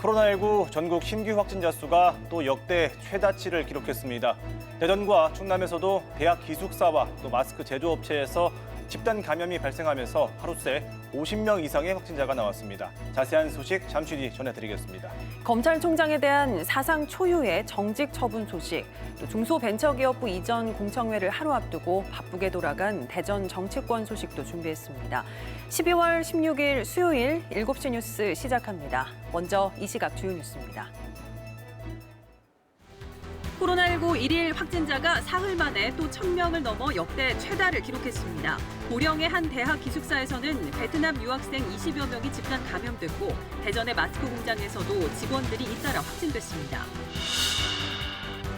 코로나19 전국 신규 확진자 수가 또 역대 최다치를 기록했습니다. 대전과 충남에서도 대학 기숙사와 또 마스크 제조업체에서 집단 감염이 발생하면서 하루 새 50명 이상의 확진자가 나왔습니다. 자세한 소식 잠시 뒤 전해드리겠습니다. 검찰총장에 대한 사상 초유의 정직 처분 소식, 또 중소벤처기업부 이전 공청회를 하루 앞두고 바쁘게 돌아간 대전 정치권 소식도 준비했습니다. 12월 16일 수요일 7시 뉴스 시작합니다. 먼저 이 시각 주요 뉴스입니다. 코로나19 일일 확진자가 사흘 만에 또 1,000명을 넘어 역대 최다를 기록했습니다. 고령의 한 대학 기숙사에서는 베트남 유학생 20여 명이 집단 감염됐고 대전의 마스크 공장에서도 직원들이 잇따라 확진됐습니다.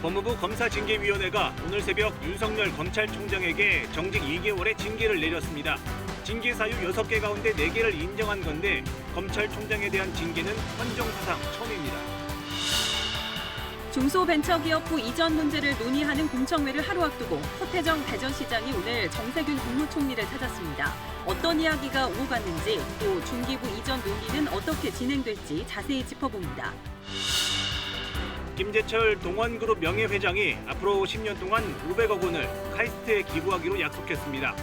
법무부 검사징계위원회가 오늘 새벽 윤석열 검찰총장에게 정직 2개월의 징계를 내렸습니다. 징계 사유 6개 가운데 4개를 인정한 건데 검찰총장에 대한 징계는 헌정사상 처음입니다. 중소벤처기업부 이전 문제를 논의하는 공청회를 하루 앞두고 허태정 대전시장이 오늘 정세균 국무총리를 찾았습니다. 어떤 이야기가 오고 갔는지 또 중기부 이전 논의는 어떻게 진행될지 자세히 짚어봅니다. 김재철 동원그룹 명예회장이 앞으로 10년 동안 500억 원을 카이스트에 기부하기로 약속했습니다.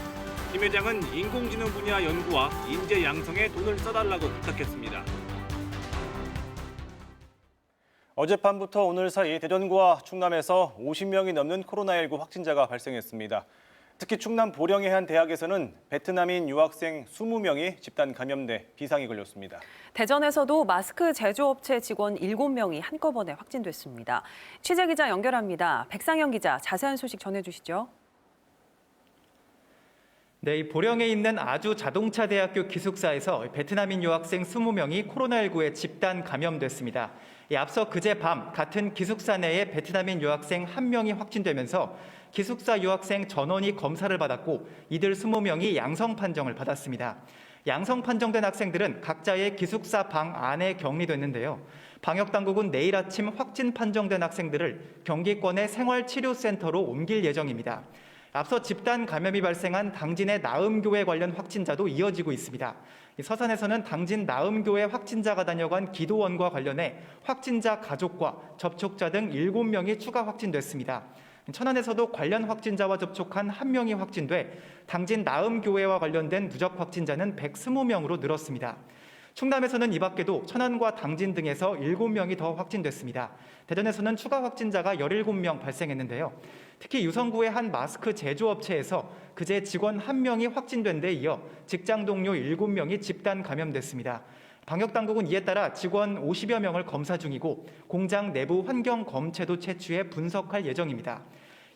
김 회장은 인공지능 분야 연구와 인재 양성에 돈을 써달라고 부탁했습니다. 어젯밤부터 오늘 사이 대전과 충남에서 50명이 넘는 코로나19 확진자가 발생했습니다. 특히 충남 보령의 한 대학에서는 베트남인 유학생 20명이 집단 감염돼 비상이 걸렸습니다. 대전에서도 마스크 제조업체 직원 7명이 한꺼번에 확진됐습니다. 취재기자 연결합니다. 백상현 기자, 자세한 소식 전해주시죠. 네, 이 보령에 있는 아주 자동차 대학교 기숙사에서 베트남인 유학생 20명이 코로나19에 집단 감염됐습니다. 앞서 그제밤 같은 기숙사 내에 베트남인 유학생 1명이 확진되면서 기숙사 유학생 전원이 검사를 받았고 이들 20명이 양성 판정을 받았습니다. 양성 판정된 학생들은 각자의 기숙사 방 안에 격리됐는데요. 방역당국은 내일 아침 확진 판정된 학생들을 경기권의 생활치료센터로 옮길 예정입니다. 앞서 집단 감염이 발생한 당진의 나음교회 관련 확진자도 이어지고 있습니다. 서산에서는 당진 나음교회 확진자가 다녀간 기도원과 관련해 확진자 가족과 접촉자 등 7명이 추가 확진됐습니다. 천안에서도 관련 확진자와 접촉한 1명이 확진돼 당진 나음교회와 관련된 누적 확진자는 120명으로 늘었습니다. 충남에서는 이 밖에도 천안과 당진 등에서 7명이 더 확진됐습니다. 대전에서는 추가 확진자가 17명 발생했는데요. 특히 유성구의 한 마스크 제조업체에서 그제 직원 1명이 확진된 데 이어 직장 동료 7명이 집단 감염됐습니다. 방역당국은 이에 따라 직원 50여 명을 검사 중이고 공장 내부 환경 검체도 채취해 분석할 예정입니다.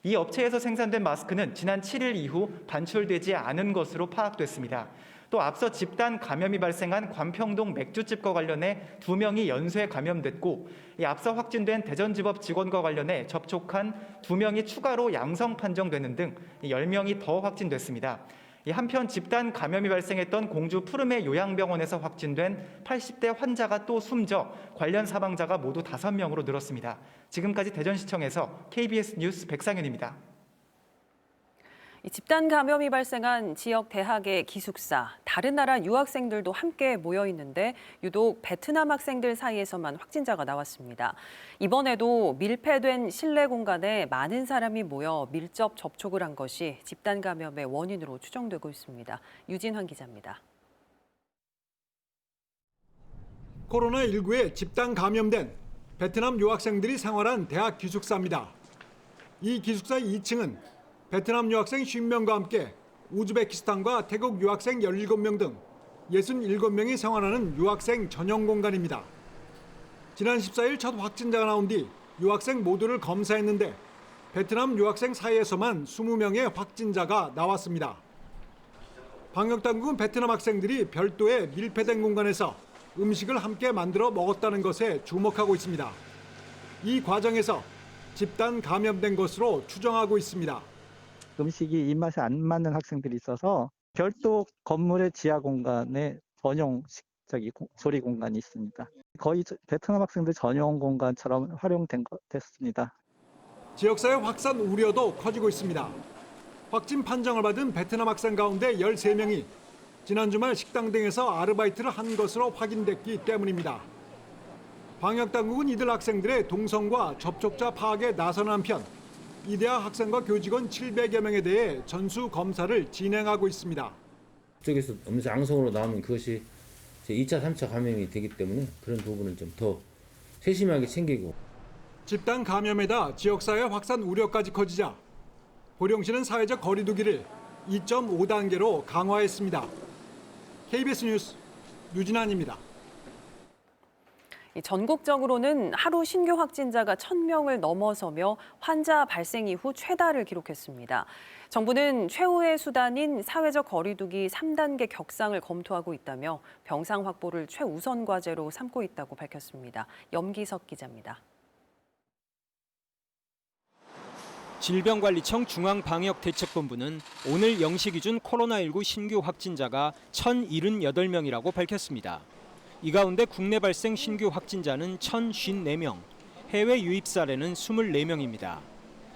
이 업체에서 생산된 마스크는 지난 7일 이후 반출되지 않은 것으로 파악됐습니다. 또 앞서 집단 감염이 발생한 관평동 맥주집과 관련해 2명이 연쇄 감염됐고 앞서 확진된 대전지법 직원과 관련해 접촉한 2명이 추가로 양성 판정되는 등 10명이 더 확진됐습니다. 한편 집단 감염이 발생했던 공주 푸르메 요양병원에서 확진된 80대 환자가 또 숨져 관련 사망자가 모두 5명으로 늘었습니다. 지금까지 대전시청에서 KBS 뉴스 백상현입니다. 집단 감염이 발생한 지역 대학의 기숙사, 다른 나라 유학생들도 함께 모여 있는데 유독 베트남 학생들 사이에서만 확진자가 나왔습니다. 이번에도 밀폐된 실내 공간에 많은 사람이 모여 밀접 접촉을 한 것이 집단 감염의 원인으로 추정되고 있습니다. 유진환 기자입니다. 코로나19에 집단 감염된 베트남 유학생들이 생활한 대학 기숙사입니다. 이 기숙사 2층은 베트남 유학생 50명과 함께 우즈베키스탄과 태국 유학생 17명 등 67명이 생활하는 유학생 전용 공간입니다. 지난 14일 첫 확진자가 나온 뒤 유학생 모두를 검사했는데 베트남 유학생 사이에서만 20명의 확진자가 나왔습니다. 방역당국은 베트남 학생들이 별도의 밀폐된 공간에서 음식을 함께 만들어 먹었다는 것에 주목하고 있습니다. 이 과정에서 집단 감염된 것으로 추정하고 있습니다. 음식이 입맛에 안 맞는 학생들이 있어서 별도 건물의 지하 공간에 전용 조리 공간이 있습니다. 거의 베트남 학생들 전용 공간처럼 됐습니다. 지역사회 확산 우려도 커지고 있습니다. 확진 판정을 받은 베트남 학생 가운데 13명이 지난 주말 식당 등에서 아르바이트를 한 것으로 확인됐기 때문입니다. 방역당국은 이들 학생들의 동선과 접촉자 파악에 나선 한편 이 대학 학생과 교직원 700여 명에 대해 전수 검사를 진행하고 있습니다. 쪽에서 음성 양성으로 나오면 그것이 2차, 3차 감염이 되기 때문에 그런 부분을 좀 더 세심하게 챙기고. 집단 감염에다 지역사회 확산 우려까지 커지자 보령시는 사회적 거리 두기를 2.5단계로 강화했습니다. KBS 뉴스 유진환입니다. 전국적으로는 하루 신규 확진자가 1,000명을 넘어서며 환자 발생 이후 최다를 기록했습니다. 정부는 최후의 수단인 사회적 거리두기 3단계 격상을 검토하고 있다며 병상 확보를 최우선 과제로 삼고 있다고 밝혔습니다. 염기석 기자입니다. 질병관리청 중앙방역대책본부는 오늘 0시 기준 코로나19 신규 확진자가 1,078명이라고 밝혔습니다. 이 가운데 국내 발생 신규 확진자는 1,054명, 해외 유입 사례는 24명입니다.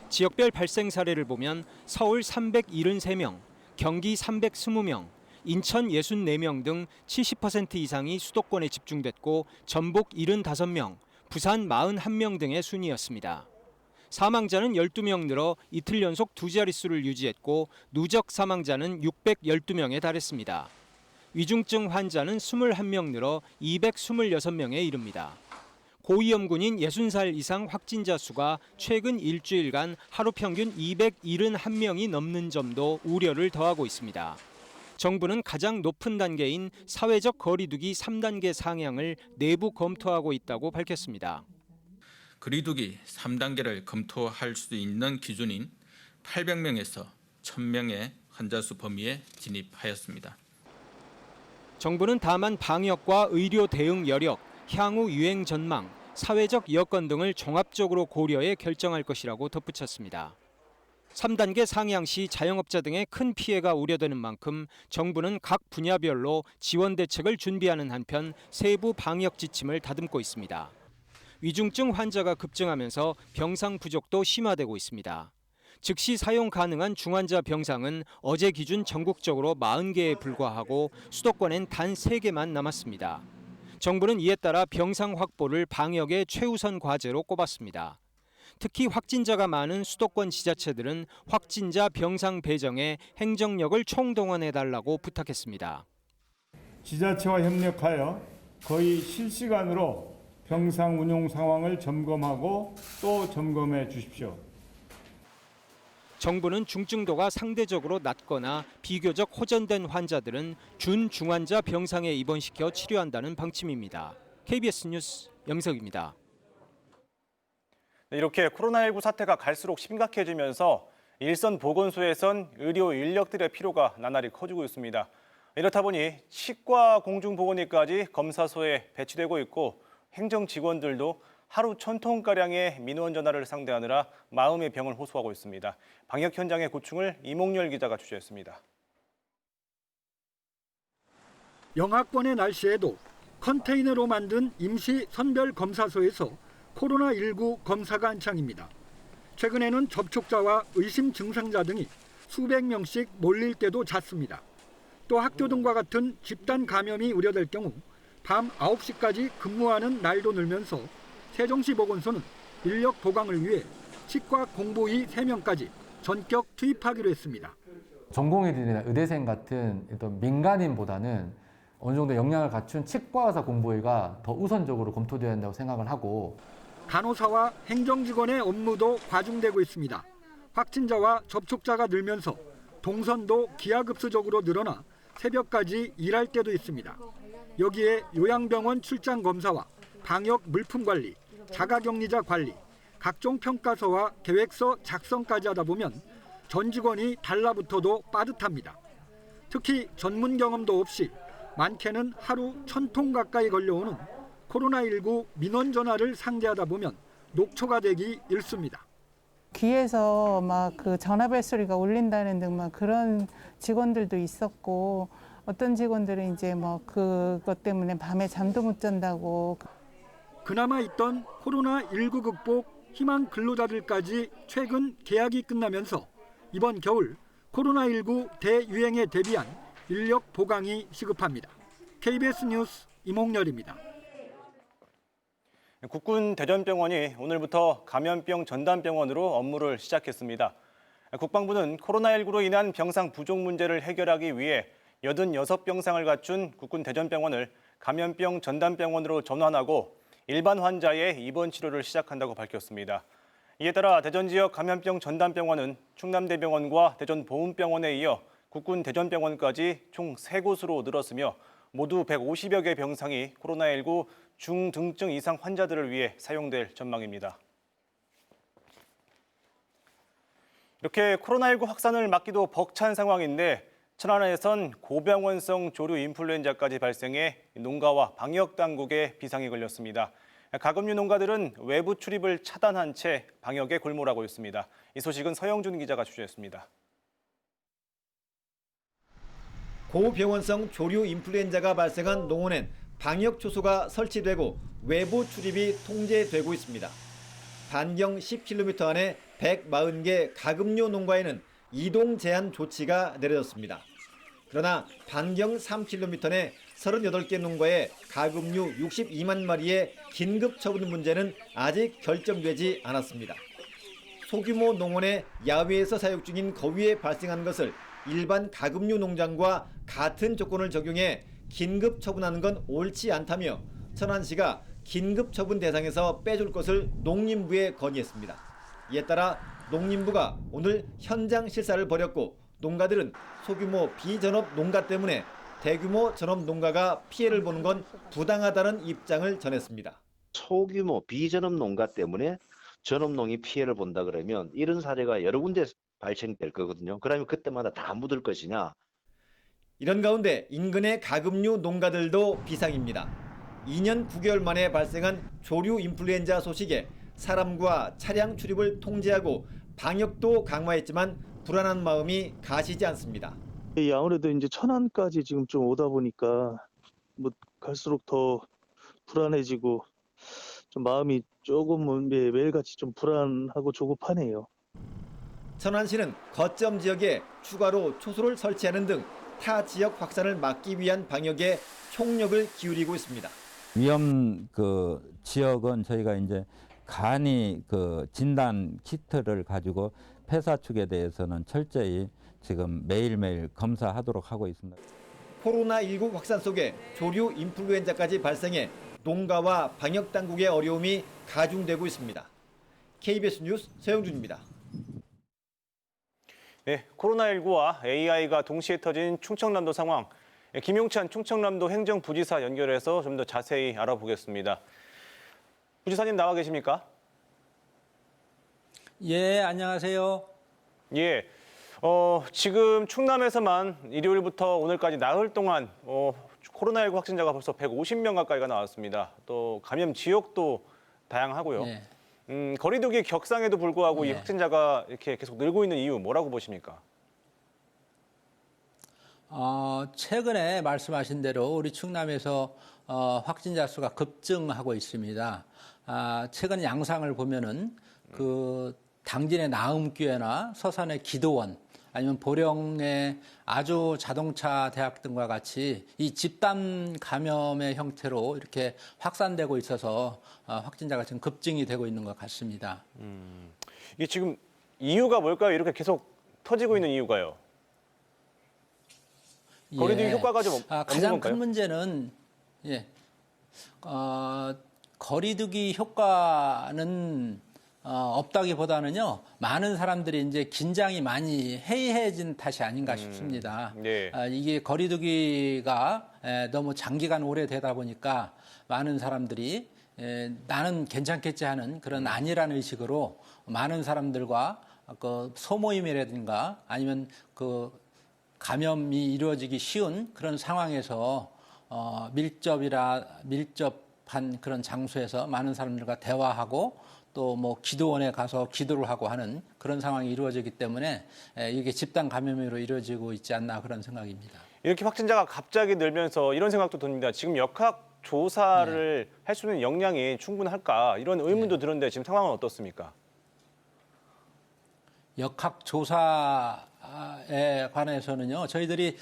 지역별 발생 사례를 보면 서울 373명, 경기 320명, 인천 64명 등 70% 이상이 수도권에 집중됐고 전북 75명, 부산 41명 등의 순이었습니다. 사망자는 12명 늘어 이틀 연속 두 자릿수를 유지했고 누적 사망자는 612명에 달했습니다. 위중증 환자는 21명 늘어 226명에 이릅니다. 고위험군인 60살 이상 확진자 수가 최근 일주일간 하루 평균 271명이 넘는 점도 우려를 더하고 있습니다. 정부는 가장 높은 단계인 사회적 거리두기 3단계 상향을 내부 검토하고 있다고 밝혔습니다. 거리두기 3단계를 검토할 수 있는 기준인 800명에서 1,000명의 환자 수 범위에 진입하였습니다. 정부는 다만 방역과 의료 대응 여력, 향후 유행 전망, 사회적 여건 등을 종합적으로 고려해 결정할 것이라고 덧붙였습니다. 3단계 상향 시 자영업자 등의 큰 피해가 우려되는 만큼 정부는 각 분야별로 지원 대책을 준비하는 한편 세부 방역 지침을 다듬고 있습니다. 위중증 환자가 급증하면서 병상 부족도 심화되고 있습니다. 즉시 사용 가능한 중환자 병상은 어제 기준 전국적으로 40개에 불과하고 수도권엔 단 3개만 남았습니다. 정부는 이에 따라 병상 확보를 방역의 최우선 과제로 꼽았습니다. 특히 확진자가 많은 수도권 지자체들은 확진자 병상 배정에 행정력을 총동원해달라고 부탁했습니다. 지자체와 협력하여 거의 실시간으로 병상 운용 상황을 점검하고 또 점검해 주십시오. 정부는 중증도가 상대적으로 낮거나 비교적 호전된 환자들은 준중환자 병상에 입원시켜 치료한다는 방침입니다. KBS 뉴스 염석입니다. 이렇게 코로나19 사태가 갈수록 심각해지면서 일선 보건소에선 의료 인력들의 필요가 나날이 커지고 있습니다. 이렇다 보니 치과 공중보건의까지 검사소에 배치되고 있고 행정 직원들도 하루 1,000통가량의 민원 전화를 상대하느라 마음의 병을 호소하고 있습니다. 방역 현장의 고충을 이몽열 기자가 취재했습니다. 영하권의 날씨에도 컨테이너로 만든 임시 선별 검사소에서 코로나19 검사가 한창입니다. 최근에는 접촉자와 의심 증상자 등이 수백 명씩 몰릴 때도 잦습니다. 또 학교 등과 같은 집단 감염이 우려될 경우 밤 9시까지 근무하는 날도 늘면서 세종시 보건소는 인력 보강을 위해 치과 공보의 3명까지 전격 투입하기로 했습니다. 전공의들이나 의대생 같은 어떤 민간인보다는 어느 정도 역량을 갖춘 치과의사 공보의가 더 우선적으로 검토되어야 한다고 생각을 하고, 간호사와 행정직원의 업무도 과중되고 있습니다. 확진자와 접촉자가 늘면서 동선도 기하급수적으로 늘어나 새벽까지 일할 때도 있습니다. 여기에 요양병원 출장 검사와 방역 물품 관리, 자가격리자 관리, 각종 평가서와 계획서 작성까지 하다 보면 전 직원이 달라붙어도 빠듯합니다. 특히 전문 경험도 없이 많게는 하루 1,000통 가까이 걸려오는 코로나19 민원 전화를 상대하다 보면 녹초가 되기 일쑤입니다. 귀에서 막 그 전화벨 소리가 울린다는 등 막 그런 직원들도 있었고, 어떤 직원들은 이제 뭐 그것 때문에 밤에 잠도 못 잔다고. 그나마 있던 코로나19 극복 희망 근로자들까지 최근 계약이 끝나면서 이번 겨울 코로나19 대유행에 대비한 인력 보강이 시급합니다. KBS 뉴스 이몽열입니다. 국군 대전병원이 오늘부터 감염병 전담병원으로 업무를 시작했습니다. 국방부는 코로나19로 인한 병상 부족 문제를 해결하기 위해 86병상을 갖춘 국군 대전병원을 감염병 전담병원으로 전환하고 일반 환자의 입원 치료를 시작한다고 밝혔습니다. 이에 따라 대전 지역 감염병 전담병원은 충남대병원과 대전보훈병원에 이어 국군 대전병원까지 총 3곳으로 늘었으며 모두 150여 개 병상이 코로나19 중등증 이상 환자들을 위해 사용될 전망입니다. 이렇게 코로나19 확산을 막기도 벅찬 상황인데 천안에선 고병원성 조류 인플루엔자까지 발생해 농가와 방역당국에 비상이 걸렸습니다. 가금류 농가들은 외부 출입을 차단한 채 방역에 골몰하고 있습니다. 이 소식은 서영준 기자가 취재했습니다. 고병원성 조류 인플루엔자가 발생한 농원엔 방역 초소가 설치되고 외부 출입이 통제되고 있습니다. 반경 10km 안에 140개 가금류 농가에는 이동 제한 조치가 내려졌습니다. 그러나 반경 3km 내 38개 농가의 가금류 62만 마리의 긴급 처분 문제는 아직 결정되지 않았습니다. 소규모 농원의 야외에서 사육 중인 거위에 발생한 것을 일반 가금류 농장과 같은 조건을 적용해 긴급 처분하는 건 옳지 않다며 천안시가 긴급 처분 대상에서 빼줄 것을 농림부에 건의했습니다. 이에 따라 농림부가 오늘 현장 실사를 벌였고 농가들은 소규모 비전업 농가 때문에 대규모 전업 농가가 피해를 보는 건 부당하다는 입장을 전했습니다. 소규모 비전업 농가 때문에 전업농이 피해를 본다 그러면 이런 사례가 여러 군데 발생될 거거든요. 그러면 그때마다 다 묻을 것이냐. 이런 가운데 인근의 가금류 농가들도 비상입니다. 2년 9개월 만에 발생한 조류 인플루엔자 소식에 사람과 차량 출입을 통제하고 방역도 강화했지만 불안한 마음이 가시지 않습니다. 아무래도 이제 천안까지 지금 좀 오다 보니까 뭐 갈수록 더 불안해지고 좀 마음이 조금 매일같이 좀 불안하고 조급하네요. 천안시는 거점 지역에 추가로 초소를 설치하는 등 타 지역 확산을 막기 위한 방역에 총력을 기울이고 있습니다. 위험 지역은 저희가 이제 간이 진단 키트를 가지고 폐사 축에 대해서는 철저히 지금 매일매일 검사하도록 하고 있습니다. 코로나19 확산 속에 조류 인플루엔자까지 발생해 농가와 방역 당국의 어려움이 가중되고 있습니다. KBS 뉴스 서영준입니다. 네, 코로나19와 AI가 동시에 터진 충청남도 상황. 김용찬 충청남도 행정부지사 연결해서 좀 더 자세히 알아보겠습니다. 부지사님 나와 계십니까? 예, 안녕하세요. 예, 지금 충남에서만 일요일부터 오늘까지 나흘 동안 코로나19 확진자가 벌써 150명 가까이가 나왔습니다. 또 감염 지역도 다양하고요. 네. 거리두기 격상에도 불구하고 이 네. 확진자가 이렇게 계속 늘고 있는 이유 뭐라고 보십니까? 최근에 말씀하신 대로 우리 충남에서 확진자 수가 급증하고 있습니다. 최근 양상을 보면은 당진의 나음교회나 서산의 기도원 아니면 보령의 아주 자동차 대학 등과 같이 이 집단 감염의 형태로 이렇게 확산되고 있어서 확진자가 지금 급증이 되고 있는 것 같습니다. 이게 지금 이유가 뭘까요? 이렇게 계속 터지고 있는 이유가요? 거리두기 효과가 좀 없는 가장 건가요? 큰 문제는 거리두기 효과는 없다기보다는요, 많은 사람들이 이제 긴장이 많이 해이해진 탓이 아닌가 싶습니다. 네. 이게 거리두기가 너무 장기간 오래되다 보니까 많은 사람들이 나는 괜찮겠지 하는 그런 안일한 의식으로 많은 사람들과 소모임이라든가 아니면 감염이 이루어지기 쉬운 그런 상황에서 밀접한 그런 장소에서 많은 사람들과 대화하고 또 기도원에 가서 기도를 하고 하는 그런 상황이 이루어지기 때문에 이게 집단 감염으로 이루어지고 있지 않나 그런 생각입니다. 이렇게 확진자가 갑자기 늘면서 이런 생각도 듭니다. 지금 역학 조사를 할 수 있는 역량이 충분할까 이런 의문도 드는데 지금 상황은 어떻습니까? 역학 조사 관해서는요, 저희들이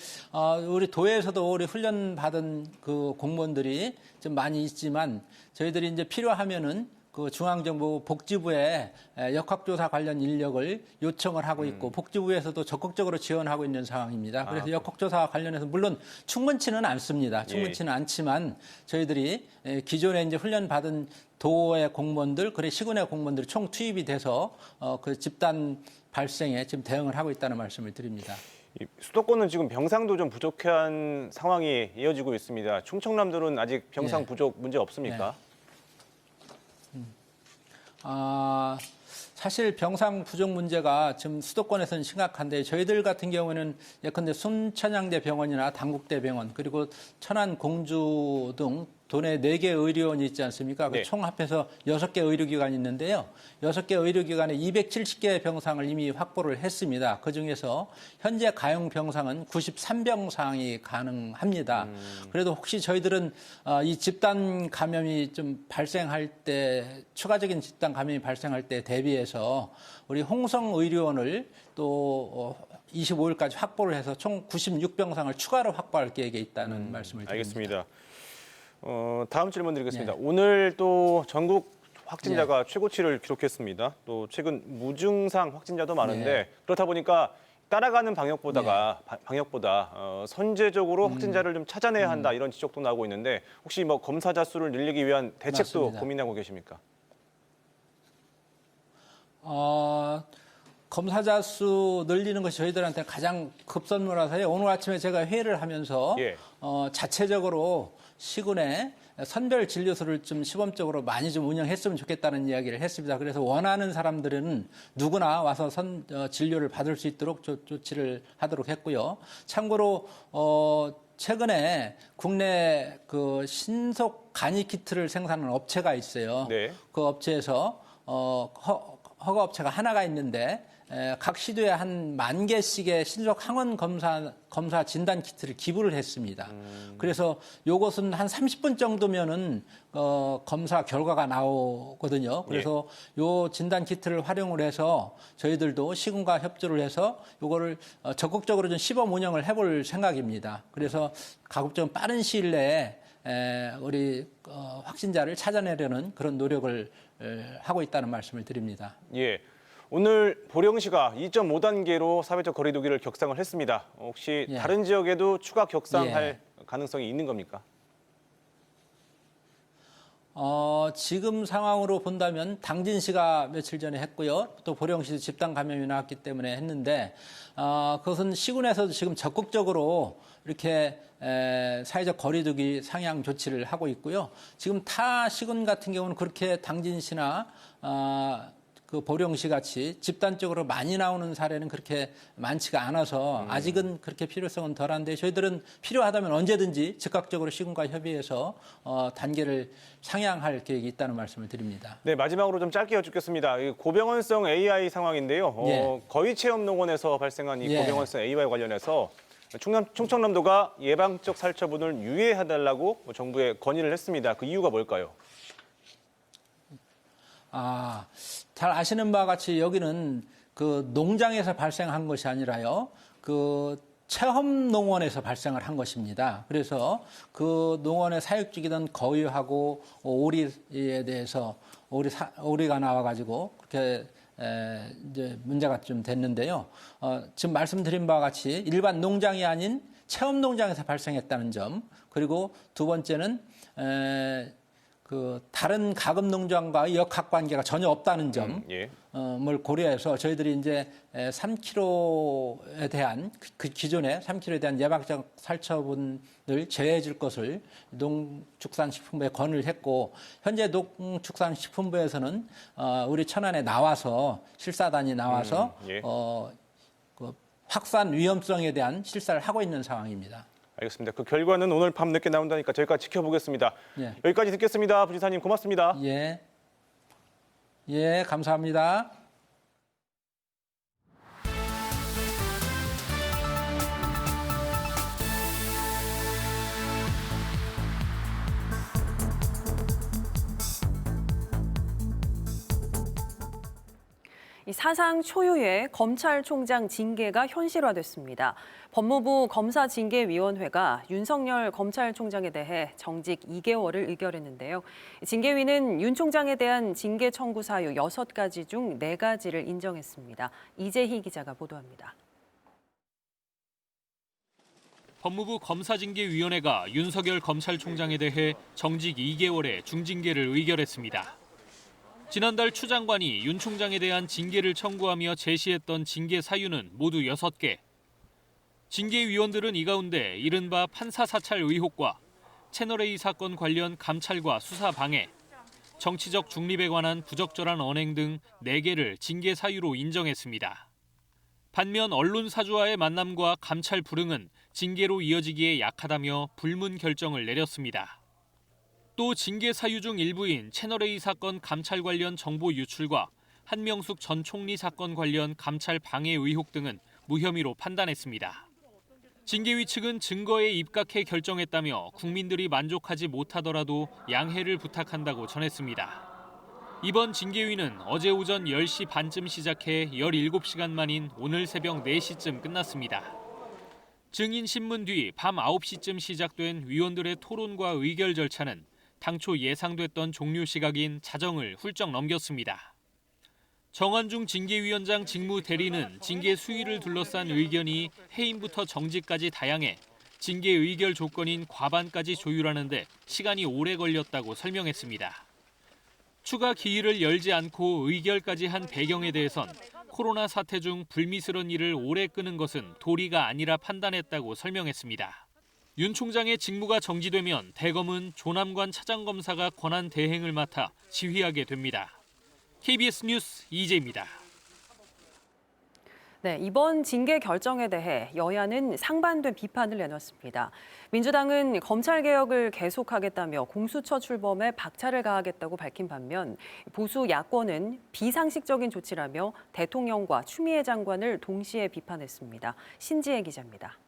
우리 도에서도 우리 훈련 받은 그 공무원들이 좀 많이 있지만 저희들이 이제 필요하면은 그 중앙정부 복지부에 역학조사 관련 인력을 요청을 하고 있고 복지부에서도 적극적으로 지원하고 있는 상황입니다. 그래서 역학조사 관련해서 물론 충분치는 않습니다. 충분치는 않지만 저희들이 기존에 이제 훈련 받은 도의 공무원들, 그리고 시군의 공무원들이 총 투입이 돼서 그 집단 발생에 지금 대응을 하고 있다는 말씀을 드립니다. 수도권은 지금 병상도 좀 부족한 상황이 이어지고 있습니다. 충청남도는 아직 병상 부족 문제 없습니까? 사실 병상 부족 문제가 지금 수도권에서는 심각한데 저희들 같은 경우에는 예컨대 순천향대 병원이나 당국대 병원 그리고 천안 공주 등 도내 4개 의료원이 있지 않습니까? 네. 총 합해서 6개 의료기관이 있는데요. 6개 의료기관에 270개의 병상을 이미 확보를 했습니다. 그중에서 현재 가용 병상은 93병상이 가능합니다. 그래도 혹시 저희들은 이 집단 감염이 좀 발생할 때, 추가적인 집단 감염이 발생할 때 대비해서 우리 홍성의료원을 또 25일까지 확보를 해서 총 96병상을 추가로 확보할 계획에 있다는 말씀을 드립니다. 알겠습니다. 다음 질문 드리겠습니다. 오늘 또 전국 확진자가 최고치를 기록했습니다. 또 최근 무증상 확진자도 많은데 그렇다 보니까 따라가는 방역보다 선제적으로 확진자를 좀 찾아내야 한다 이런 지적도 나오고 있는데 혹시 뭐 검사자 수를 늘리기 위한 대책도 맞습니다. 고민하고 계십니까? 검사자 수 늘리는 것이 저희들한테 가장 급선무라서요. 오늘 아침에 제가 회의를 하면서 자체적으로 시군에 선별 진료소를 좀 시범적으로 많이 좀 운영했으면 좋겠다는 이야기를 했습니다. 그래서 원하는 사람들은 누구나 와서 진료를 받을 수 있도록 조치를 하도록 했고요. 참고로 최근에 국내 그 신속 간이 키트를 생산하는 업체가 있어요. 그 업체에서 허가 업체가 하나가 있는데 각 시도에 한 10,000개씩의 신속 항원 검사 진단 키트를 기부를 했습니다. 그래서 요것은 한 30분 정도면은 검사 결과가 나오거든요. 그래서 요 진단 키트를 활용을 해서 저희들도 시군과 협조를 해서 요거를 적극적으로 좀 시범 운영을 해볼 생각입니다. 그래서 가급적 빠른 시일 내에 우리 확진자를 찾아내려는 그런 노력을 하고 있다는 말씀을 드립니다. 예. 오늘 보령시가 2.5단계로 사회적 거리두기를 격상을 했습니다. 혹시 다른 지역에도 추가 격상할 가능성이 있는 겁니까? 지금 상황으로 본다면 당진시가 며칠 전에 했고요. 또 보령시도 집단 감염이 나왔기 때문에 했는데 그것은 시군에서도 지금 적극적으로 이렇게 사회적 거리두기 상향 조치를 하고 있고요. 지금 타 시군 같은 경우는 그렇게 당진시나 그 보령시 같이 집단적으로 많이 나오는 사례는 그렇게 많지가 않아서 아직은 그렇게 필요성은 덜한데 저희들은 필요하다면 언제든지 즉각적으로 시군과 협의해서 단계를 상향할 계획이 있다는 말씀을 드립니다. 네, 마지막으로 좀 짧게 여쭙겠습니다. 고병원성 AI 상황인데요. 거위체험농원에서 발생한 이 고병원성 AI와 관련해서 충청남도가 예방적 살처분을 유예해달라고 정부에 건의를 했습니다. 그 이유가 뭘까요? 잘 아시는 바와 같이 여기는 그 농장에서 발생한 것이 아니라요. 그 체험농원에서 발생을 한 것입니다. 그래서 그 농원에 사육 중이던 거위하고 오리에 대해서 오리가 나와가지고 그렇게 이제 문제가 좀 됐는데요. 지금 말씀드린 바와 같이 일반 농장이 아닌 체험농장에서 발생했다는 점, 그리고 두 번째는 그 다른 가금 농장과의 역학 관계가 전혀 없다는 점을 고려해서 저희들이 이제 3kg에 대한 그 기존에 3kg에 대한 예방적 살처분을 제외해 줄 것을 농축산식품부에 건의를 했고 현재 농축산식품부에서는 우리 천안에 나와서 실사단이 나와서 그 확산 위험성에 대한 실사를 하고 있는 상황입니다. 알겠습니다. 그 결과는 오늘 밤 늦게 나온다니까 저희까지 지켜보겠습니다. 여기까지 듣겠습니다. 부지사님 고맙습니다. 감사합니다. 이 사상 초유의 검찰총장 징계가 현실화됐습니다. 법무부 검사징계위원회가 윤석열 검찰총장에 대해 정직 2개월을 의결했는데요. 징계위는 윤 총장에 대한 징계 청구 사유 6가지 중 4가지를 인정했습니다. 이재희 기자가 보도합니다. 법무부 검사징계위원회가 윤석열 검찰총장에 대해 정직 2개월의 중징계를 의결했습니다. 지난달 추 장관이 윤 총장에 대한 징계를 청구하며 제시했던 징계 사유는 모두 6개. 징계위원들은 이 가운데 이른바 판사 사찰 의혹과 채널A 사건 관련 감찰과 수사 방해, 정치적 중립에 관한 부적절한 언행 등 4개를 징계 사유로 인정했습니다. 반면 언론 사주와의 만남과 감찰 불응은 징계로 이어지기에 약하다며 불문 결정을 내렸습니다. 또 징계 사유 중 일부인 채널A 사건 감찰 관련 정보 유출과 한명숙 전 총리 사건 관련 감찰 방해 의혹 등은 무혐의로 판단했습니다. 징계위 측은 증거에 입각해 결정했다며 국민들이 만족하지 못하더라도 양해를 부탁한다고 전했습니다. 이번 징계위는 어제 오전 10시 반쯤 시작해 17시간 만인 오늘 새벽 4시쯤 끝났습니다. 증인 신문 뒤 밤 9시쯤 시작된 위원들의 토론과 의결 절차는 당초 예상됐던 종료 시각인 자정을 훌쩍 넘겼습니다. 정한중 징계위원장 직무 대리는 징계 수위를 둘러싼 의견이 해임부터 정직까지 다양해 징계 의결 조건인 과반까지 조율하는 데 시간이 오래 걸렸다고 설명했습니다. 추가 기일을 열지 않고 의결까지 한 배경에 대해선 코로나 사태 중 불미스러운 일을 오래 끄는 것은 도리가 아니라 판단했다고 설명했습니다. 윤 총장의 직무가 정지되면 대검은 조남관 차장검사가 권한 대행을 맡아 지휘하게 됩니다. KBS 뉴스 이재입니다. 네, 이번 징계 결정에 대해 여야는 상반된 비판을 내놨습니다. 민주당은 검찰개혁을 계속하겠다며 공수처 출범에 박차를 가하겠다고 밝힌 반면 보수 야권은 비상식적인 조치라며 대통령과 추미애 장관을 동시에 비판했습니다. 신지혜 기자입니다.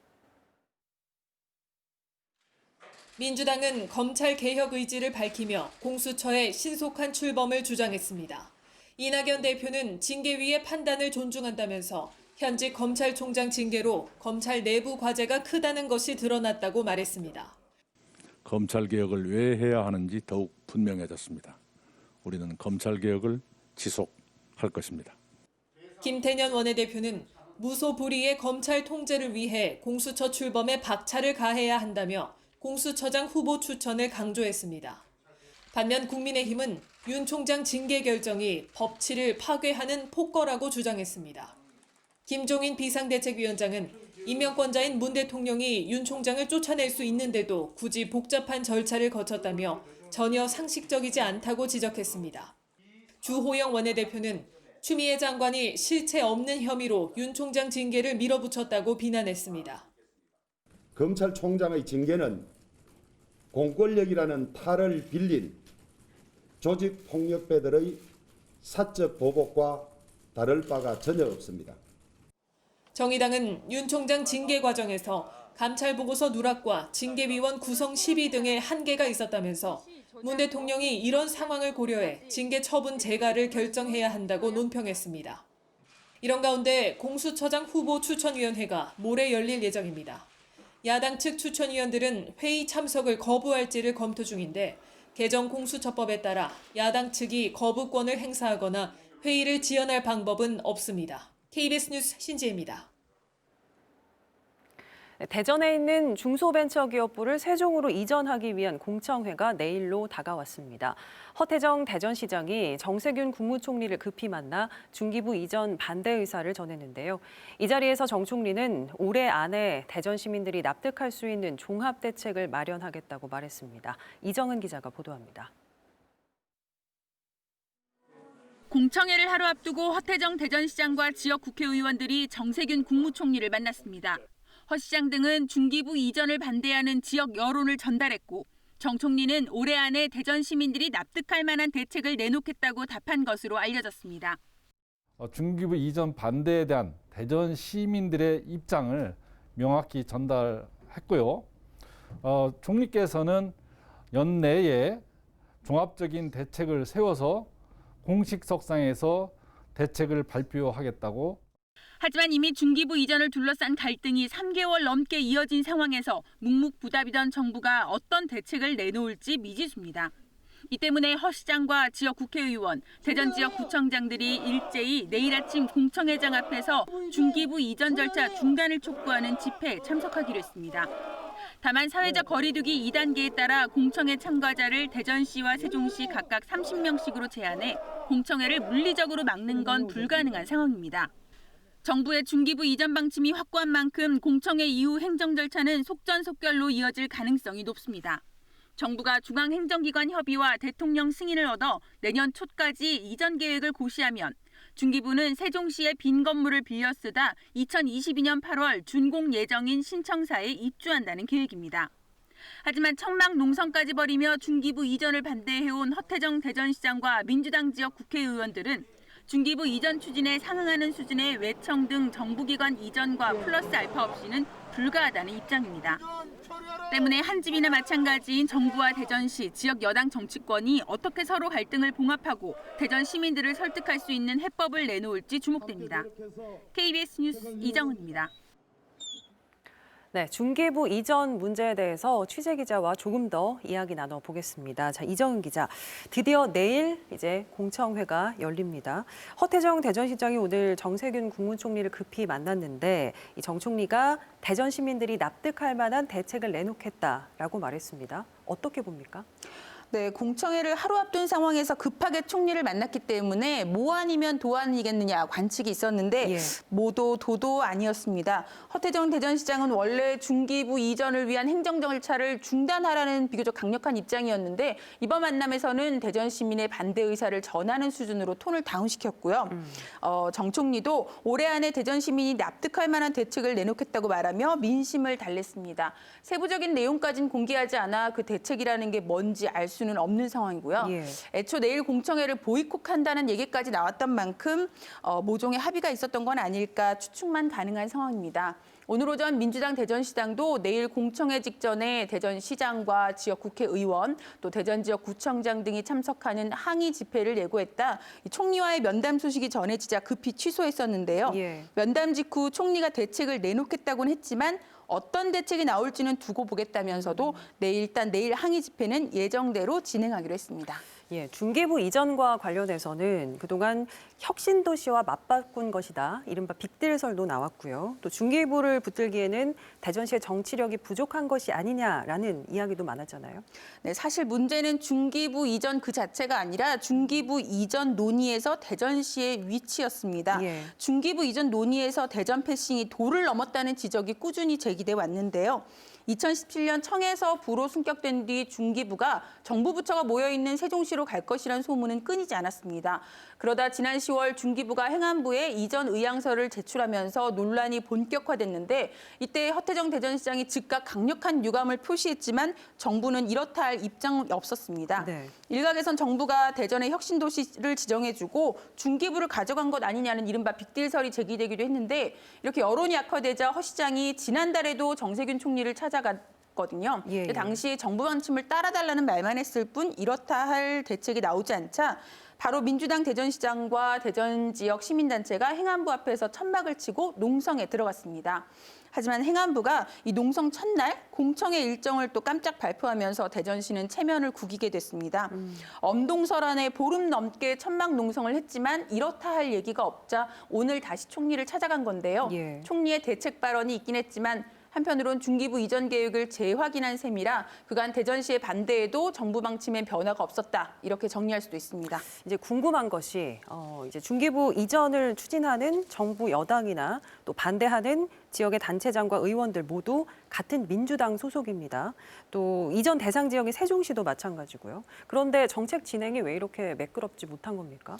민주당은 검찰개혁 의지를 밝히며 공수처의 신속한 출범을 주장했습니다. 이낙연 대표는 징계위의 판단을 존중한다면서 현직 검찰총장 징계로 검찰 내부 과제가 크다는 것이 드러났다고 말했습니다. 검찰개혁을 왜 해야 하는지 더욱 분명해졌습니다. 우리는 검찰개혁을 지속할 것입니다. 김태년 원내대표는 무소불위의 검찰 통제를 위해 공수처 출범에 박차를 가해야 한다며 공수처장 후보 추천을 강조했습니다. 반면 국민의힘은 윤 총장 징계 결정이 법치를 파괴하는 폭거라고 주장했습니다. 김종인 비상대책위원장은 임명권자인 문 대통령이 윤 총장을 쫓아낼 수 있는데도 굳이 복잡한 절차를 거쳤다며 전혀 상식적이지 않다고 지적했습니다. 주호영 원내대표는 추미애 장관이 실체 없는 혐의로 윤 총장 징계를 밀어붙였다고 비난했습니다. 검찰총장의 징계는 공권력이라는 탈을 빌린 조직폭력배들의 사적 보복과 다를 바가 전혀 없습니다. 정의당은 윤 총장 징계 과정에서 감찰보고서 누락과 징계위원 구성 시비 등의 한계가 있었다면서 문 대통령이 이런 상황을 고려해 징계 처분 재가를 결정해야 한다고 논평했습니다. 이런 가운데 공수처장 후보 추천위원회가 모레 열릴 예정입니다. 야당 측 추천위원들은 회의 참석을 거부할지를 검토 중인데 개정 공수처법에 따라 야당 측이 거부권을 행사하거나 회의를 지연할 방법은 없습니다. KBS 뉴스 신지혜입니다. 대전에 있는 중소벤처기업부를 세종으로 이전하기 위한 공청회가 내일로 다가왔습니다. 허태정 대전시장이 정세균 국무총리를 급히 만나 중기부 이전 반대 의사를 전했는데요. 이 자리에서 정 총리는 올해 안에 대전 시민들이 납득할 수 있는 종합 대책을 마련하겠다고 말했습니다. 이정은 기자가 보도합니다. 공청회를 하루 앞두고 허태정 대전시장과 지역 국회의원들이 정세균 국무총리를 만났습니다. 허 시장 등은 중기부 이전을 반대하는 지역 여론을 전달했고 정 총리는 올해 안에 대전 시민들이 납득할 만한 대책을 내놓겠다고 답한 것으로 알려졌습니다. 중기부 이전 반대에 대한 대전 시민들의 입장을 명확히 전달했고요. 총리께서는 연내에 종합적인 대책을 세워서 공식석상에서 대책을 발표하겠다고. 하지만 이미 중기부 이전을 둘러싼 갈등이 3개월 넘게 이어진 상황에서 묵묵부답이던 정부가 어떤 대책을 내놓을지 미지수입니다. 이 때문에 허 시장과 지역 국회의원, 대전 지역 구청장들이 일제히 내일 아침 공청회장 앞에서 중기부 이전 절차 중단을 촉구하는 집회에 참석하기로 했습니다. 다만 사회적 거리두기 2단계에 따라 공청회 참가자를 대전시와 세종시 각각 30명씩으로 제한해 공청회를 물리적으로 막는 건 불가능한 상황입니다. 정부의 중기부 이전 방침이 확고한 만큼 공청회 이후 행정 절차는 속전속결로 이어질 가능성이 높습니다. 정부가 중앙행정기관 협의와 대통령 승인을 얻어 내년 초까지 이전 계획을 고시하면 중기부는 세종시의 빈 건물을 빌려 쓰다 2022년 8월 준공 예정인 신청사에 입주한다는 계획입니다. 하지만 천막 농성까지 벌이며 중기부 이전을 반대해온 허태정 대전시장과 민주당 지역 국회의원들은 중기부 이전 추진에 상응하는 수준의 외청 등 정부기관 이전과 플러스 알파 없이는 불가하다는 입장입니다. 때문에 한 집이나 마찬가지인 정부와 대전시, 지역 여당 정치권이 어떻게 서로 갈등을 봉합하고 대전 시민들을 설득할 수 있는 해법을 내놓을지 주목됩니다. KBS 뉴스 이정은입니다. 네, 중기부 이전 문제에 대해서 취재 기자와 조금 더 이야기 나눠보겠습니다. 자, 이정은 기자, 드디어 내일 이제 공청회가 열립니다. 허태정 대전시장이 오늘 정세균 국무총리를 급히 만났는데 이 정 총리가 대전 시민들이 납득할 만한 대책을 내놓겠다라고 말했습니다. 어떻게 봅니까? 네, 공청회를 하루 앞둔 상황에서 급하게 총리를 만났기 때문에 뭐 아니면 도 아니겠느냐 관측이 있었는데 모도 도도 아니었습니다. 허태정 대전시장은 원래 중기부 이전을 위한 행정 절차를 중단하라는 비교적 강력한 입장이었는데 이번 만남에서는 대전 시민의 반대 의사를 전하는 수준으로 톤을 다운시켰고요. 정 총리도 올해 안에 대전 시민이 납득할 만한 대책을 내놓겠다고 말하며 민심을 달랬습니다. 세부적인 내용까지는 공개하지 않아 그 대책이라는 게 뭔지 알 수는 없는 상황이고요. 애초 내일 공청회를 보이콧한다는 얘기까지 나왔던 만큼 모종의 합의가 있었던 건 아닐까 추측만 가능한 상황입니다. 오늘 오전 민주당 대전시당도 내일 공청회 직전에 대전시장과 지역 국회의원 또 대전 지역 구청장 등이 참석하는 항의 집회를 예고했다. 총리와의 면담 소식이 전해지자 급히 취소했었는데요. 면담 직후 총리가 대책을 내놓겠다고는 했지만 어떤 대책이 나올지는 두고 보겠다면서도 내일 항의 집회는 예정대로 진행하기로 했습니다. 예, 중기부 이전과 관련해서는 그동안 혁신도시와 맞바꾼 것이다. 이른바 빅딜설도 나왔고요. 또 중기부를 붙들기에는 대전시의 정치력이 부족한 것이 아니냐라는 이야기도 많았잖아요. 네, 사실 문제는 중기부 이전 그 자체가 아니라 중기부 이전 논의에서 대전시의 위치였습니다. 중기부 이전 논의에서 대전 패싱이 도를 넘었다는 지적이 꾸준히 제기돼 왔는데요. 2017년 청에서 부로 승격된 뒤 중기부가 정부 부처가 모여있는 세종시로 갈 것이라는 소문은 끊이지 않았습니다. 그러다 지난 10월 중기부가 행안부에 이전 의향서를 제출하면서 논란이 본격화됐는데 이때 허태정 대전시장이 즉각 강력한 유감을 표시했지만 정부는 이렇다 할 입장이 없었습니다. 일각에선 정부가 대전의 혁신도시를 지정해주고 중기부를 가져간 것 아니냐는 이른바 빅딜설이 제기되기도 했는데 이렇게 여론이 악화되자 허 시장이 지난달에도 정세균 총리를 찾아갔거든요. 당시 정부 방침을 따라달라는 말만 했을 뿐 이렇다 할 대책이 나오지 않자 바로 민주당 대전시장과 대전 지역 시민단체가 행안부 앞에서 천막을 치고 농성에 들어갔습니다. 하지만 행안부가 이 농성 첫날 공청회 일정을 또 깜짝 발표하면서 대전시는 체면을 구기게 됐습니다. 엄동설 안에 보름 넘게 천막 농성을 했지만 이렇다 할 얘기가 없자 오늘 다시 총리를 찾아간 건데요. 총리의 대책 발언이 있긴 했지만 한편으론 중기부 이전 계획을 재확인한 셈이라 그간 대전시의 반대에도 정부 방침엔 변화가 없었다. 이렇게 정리할 수도 있습니다. 이제 궁금한 것이 이제 중기부 이전을 추진하는 정부 여당이나 또 반대하는 지역의 단체장과 의원들 모두 같은 민주당 소속입니다. 또 이전 대상 지역의 세종시도 마찬가지고요. 그런데 정책 진행이 왜 이렇게 매끄럽지 못한 겁니까?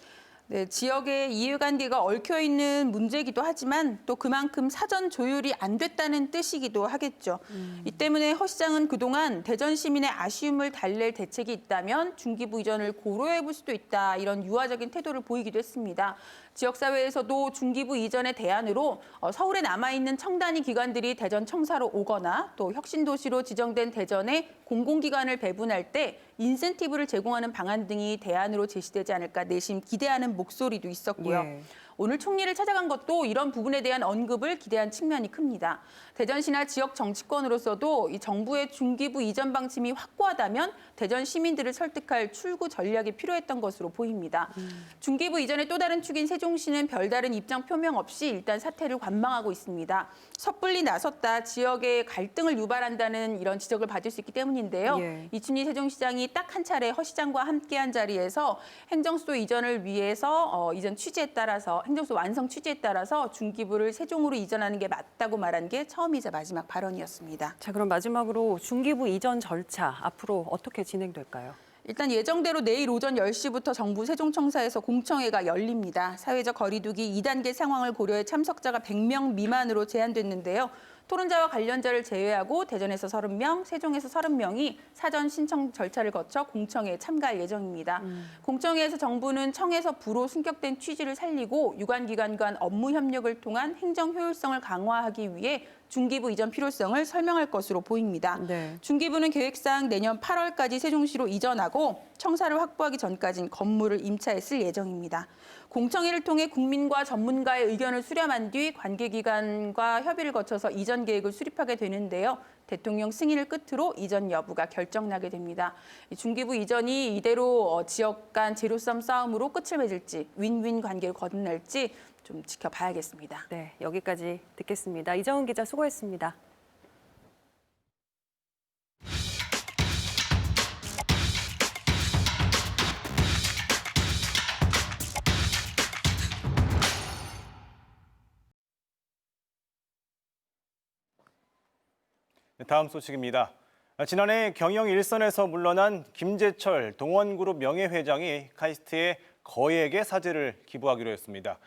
네, 지역의 이해관계가 얽혀있는 문제이기도 하지만 또 그만큼 사전 조율이 안 됐다는 뜻이기도 하겠죠. 이 때문에 허 시장은 그동안 대전 시민의 아쉬움을 달랠 대책이 있다면 중기부 이전을 고려해볼 수도 있다 이런 유화적인 태도를 보이기도 했습니다. 지역사회에서도 중기부 이전의 대안으로 서울에 남아있는 청단위 기관들이 대전 청사로 오거나 또 혁신도시로 지정된 대전에 공공기관을 배분할 때 인센티브를 제공하는 방안 등이 대안으로 제시되지 않을까 내심 기대하는 목소리도 있었고요. 예. 오늘 총리를 찾아간 것도 이런 부분에 대한 언급을 기대한 측면이 큽니다. 대전시나 지역 정치권으로서도 이 정부의 중기부 이전 방침이 확고하다면 대전 시민들을 설득할 출구 전략이 필요했던 것으로 보입니다. 중기부 이전의 또 다른 축인 세종시는 별다른 입장 표명 없이 일단 사태를 관망하고 있습니다. 섣불리 나섰다 지역의 갈등을 유발한다는 이런 지적을 받을 수 있기 때문인데요. 예. 이춘희 세종시장이 딱 한 차례 허 시장과 함께한 자리에서 행정수도 이전을 위해서 이전 취지에 따라서 행정수도 완성 취지에 따라서 중기부를 세종으로 이전하는 게 맞다고 말한 게 처음이자 마지막 발언이었습니다. 자, 그럼 마지막으로 중기부 이전 절차 앞으로 어떻게 진행될까요? 일단 예정대로 내일 오전 10시부터 정부 세종청사에서 공청회가 열립니다. 사회적 거리두기 2단계 상황을 고려해 참석자가 100명 미만으로 제한됐는데요. 토론자와 관련자를 제외하고 대전에서 30명, 세종에서 30명이 사전 신청 절차를 거쳐 공청회에 참가할 예정입니다. 공청회에서 정부는 청에서 부로 승격된 취지를 살리고 유관기관 간 업무 협력을 통한 행정 효율성을 강화하기 위해 중기부 이전 필요성을 설명할 것으로 보입니다. 네. 중기부는 계획상 내년 8월까지 세종시로 이전하고 청사를 확보하기 전까지는 건물을 임차에 쓸 예정입니다. 공청회를 통해 국민과 전문가의 의견을 수렴한 뒤 관계기관과 협의를 거쳐서 이전 계획을 수립하게 되는데요. 대통령 승인을 끝으로 이전 여부가 결정나게 됩니다. 중기부 이전이 이대로 지역 간 제로섬 싸움으로 끝을 맺을지 윈윈 관계를 거듭날지 좀 지켜봐야겠습니다. 네, 여기까지 듣겠습니다. 이정은 기자 수고했습니다. 다음 소식입니다. 지난해 경영 일선에서 물러난 김재철 동원그룹 명예회장이 카이스트에 거액의 사재를 기부하기로 했습니다.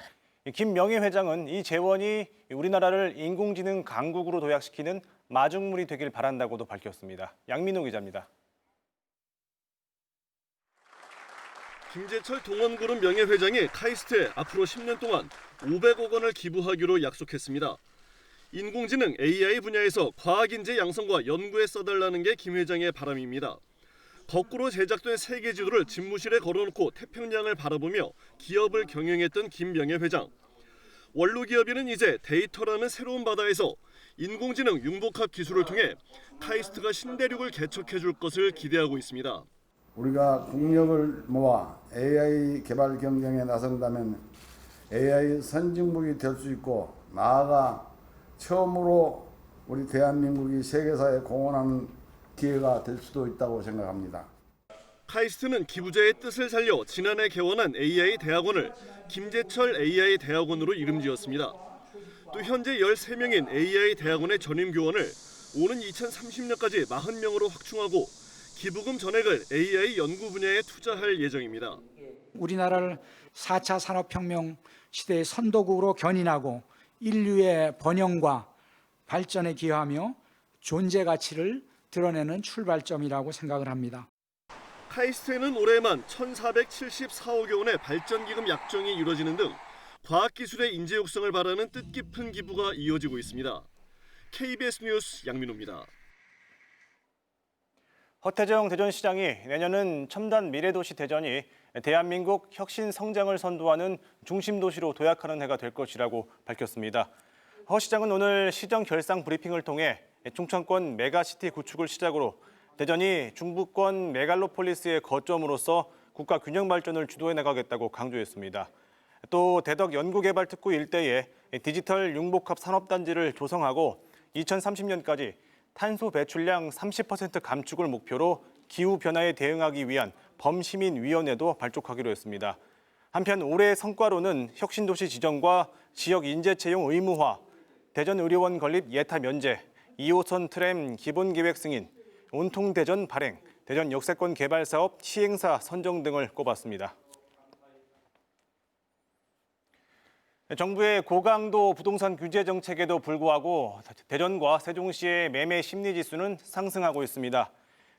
김 명예회장은 이 재원이 우리나라를 인공지능 강국으로 도약시키는 마중물이 되길 바란다고도 밝혔습니다. 양민호 기자입니다. 김재철 동원그룹 명예회장이 카이스트에 앞으로 10년 동안 500억 원을 기부하기로 약속했습니다. 인공지능 AI 분야에서 과학인재 양성과 연구에 써달라는 게 김 회장의 바람입니다. 거꾸로 제작된 세계 지도를 집무실에 걸어놓고 태평양을 바라보며 기업을 경영했던 김 명예회장. 원로 기업인은 이제 데이터라는 새로운 바다에서 인공지능 융복합 기술을 통해 카이스트가 신대륙을 개척해줄 것을 기대하고 있습니다. 우리가 국력을 모아 AI 개발 경쟁에 나선다면 AI 선진국이 될 수 있고 나아가 처음으로 우리 대한민국이 세계사에 공헌하는 기회가 될 수도 있다고 생각합니다. 카이스트는 기부자의 뜻을 살려 지난해 개원한 AI 대학원을 김재철 AI 대학원으로 이름 지었습니다. 또 현재 13명인 AI 대학원의 전임 교원을 오는 2030년까지 40명으로 확충하고 기부금 전액을 AI 연구 분야에 투자할 예정입니다. 우리나라를 4차 산업혁명 시대의 선도국으로 견인하고 인류의 번영과 발전에 기여하며 존재 가치를 드러내는 출발점이라고 생각을 합니다. 카이스트에는 올해만 1,474억 원의 발전기금 약정이 이루어지는 등 과학기술의 인재 육성을 바라는 뜻깊은 기부가 이어지고 있습니다. KBS 뉴스 양민호입니다. 허태정 대전시장이 내년은 첨단 미래도시 대전이 대한민국 혁신 성장을 선도하는 중심도시로 도약하는 해가 될 것이라고 밝혔습니다. 허 시장은 오늘 시정 결상 브리핑을 통해 충청권 메가시티 구축을 시작으로 대전이 중부권 메갈로폴리스의 거점으로서 국가 균형 발전을 주도해 나가겠다고 강조했습니다. 또 대덕 연구개발특구 일대에 디지털 융복합 산업단지를 조성하고 2030년까지 탄소 배출량 30% 감축을 목표로 기후변화에 대응하기 위한 범시민위원회도 발족하기로 했습니다. 한편 올해의 성과로는 혁신도시 지정과 지역 인재 채용 의무화, 대전의료원 건립 예타 면제, 2호선 트램 기본계획 승인, 온통대전 발행, 대전 역세권 개발 사업 시행사 선정 등을 꼽았습니다. 정부의 고강도 부동산 규제 정책에도 불구하고 대전과 세종시의 매매 심리 지수는 상승하고 있습니다.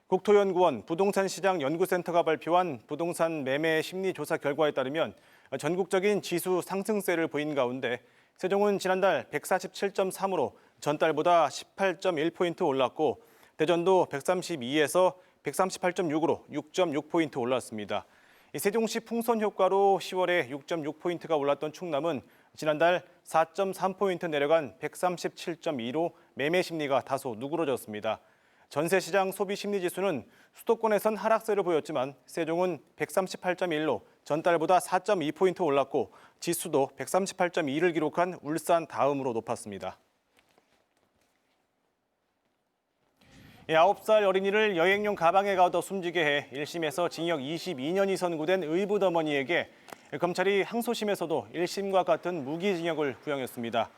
국토연구원 부동산시장연구센터가 발표한 부동산 매매 심리 조사 결과에 따르면 전국적인 지수 상승세를 보인 가운데 세종은 지난달 147.3으로 전달보다 18.1포인트 올랐고 대전도 132에서 138.6으로 6.6포인트 올랐습니다. 세종시 풍선 효과로 10월에 6.6포인트가 올랐던 충남은 지난달 4.3포인트 내려간 137.2로 매매 심리가 다소 누그러졌습니다. 전세시장 소비심리지수는 수도권에선 하락세를 보였지만 세종은 138.1로 전달보다 4.2포인트 올랐고 지수도 138.2를 기록한 울산 다음으로 높았습니다. 9살 어린이를 여행용 가방에 가둬 숨지게 해 1심에서 징역 22년이 선고된 의붓어머니에게 검찰이 항소심에서도 1심과 같은 무기징역을 구형했습니다.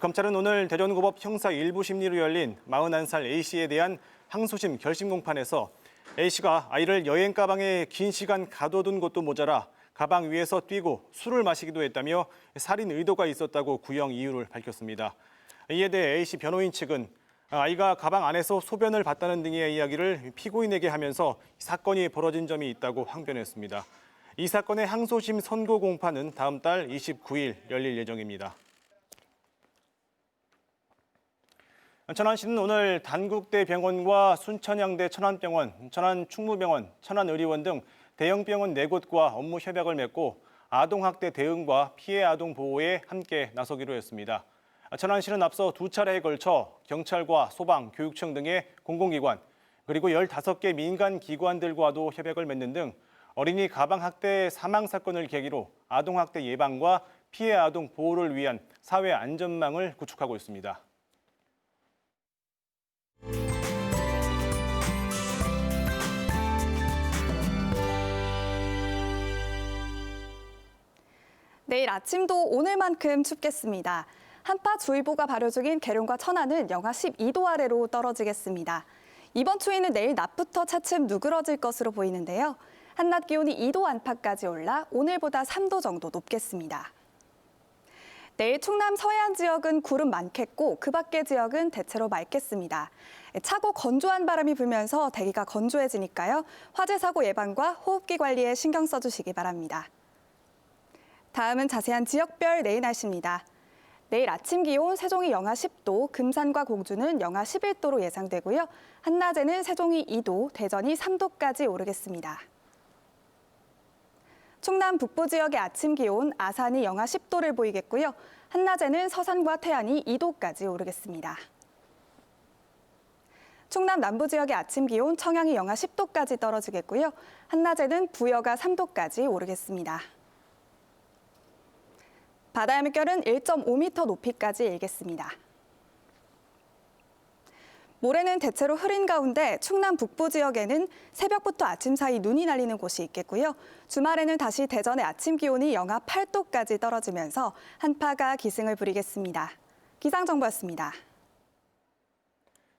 검찰은 오늘 대전고법 형사 1부 심리로 열린 41살 A씨에 대한 항소심 결심 공판에서 A씨가 아이를 여행 가방에 긴 시간 가둬둔 것도 모자라 가방 위에서 뛰고 술을 마시기도 했다며 살인 의도가 있었다고 구형 이유를 밝혔습니다. 이에 대해 A씨 변호인 측은 아이가 가방 안에서 소변을 봤다는 등의 이야기를 피고인에게 하면서 사건이 벌어진 점이 있다고 항변했습니다. 이 사건의 항소심 선고 공판은 다음 달 29일 열릴 예정입니다. 천안시는 오늘 단국대 병원과 순천향대 천안병원, 천안충무병원, 천안의료원 등 대형 병원 4곳과 업무 협약을 맺고 아동학대 대응과 피해 아동 보호에 함께 나서기로 했습니다. 천안시는 앞서 2차례에 걸쳐 경찰과 소방, 교육청 등의 공공기관, 그리고 15개 민간 기관들과도 협약을 맺는 등 어린이 가방 학대 사망 사건을 계기로 아동학대 예방과 피해 아동 보호를 위한 사회 안전망을 구축하고 있습니다. 내일 아침도 오늘만큼 춥겠습니다. 한파주의보가 발효 중인 계룡과 천안은 영하 12도 아래로 떨어지겠습니다. 이번 추위는 내일 낮부터 차츰 누그러질 것으로 보이는데요. 한낮 기온이 2도 안팎까지 올라 오늘보다 3도 정도 높겠습니다. 내일 충남 서해안 지역은 구름 많겠고 그 밖의 지역은 대체로 맑겠습니다. 차고 건조한 바람이 불면서 대기가 건조해지니까요. 화재 사고 예방과 호흡기 관리에 신경 써주시기 바랍니다. 다음은 자세한 지역별 내일 날씨입니다. 내일 아침 기온 세종이 영하 10도, 금산과 공주는 영하 11도로 예상되고요. 한낮에는 세종이 2도, 대전이 3도까지 오르겠습니다. 충남 북부 지역의 아침 기온 아산이 영하 10도를 보이겠고요. 한낮에는 서산과 태안이 2도까지 오르겠습니다. 충남 남부 지역의 아침 기온 청양이 영하 10도까지 떨어지겠고요. 한낮에는 부여가 3도까지 오르겠습니다. 바다의 물결은 1.5m 높이까지 일겠습니다. 모레는 대체로 흐린 가운데 충남 북부 지역에는 새벽부터 아침 사이 눈이 날리는 곳이 있겠고요. 주말에는 다시 대전의 아침 기온이 영하 8도까지 떨어지면서 한파가 기승을 부리겠습니다. 기상정보였습니다.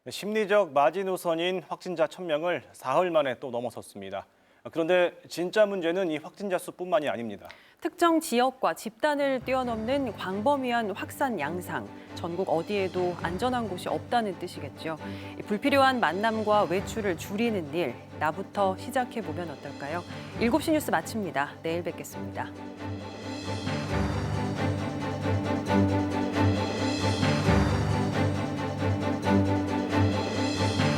심리적 마지노선인 확진자 1000명을 사흘 만에 또 넘어섰습니다. 그런데 진짜 문제는 이 확진자 수뿐만이 아닙니다. 특정 지역과 집단을 뛰어넘는 광범위한 확산 양상, 전국 어디에도 안전한 곳이 없다는 뜻이겠죠. 불필요한 만남과 외출을 줄이는 일, 나부터 시작해보면 어떨까요? 7시 뉴스 마칩니다. 내일 뵙겠습니다.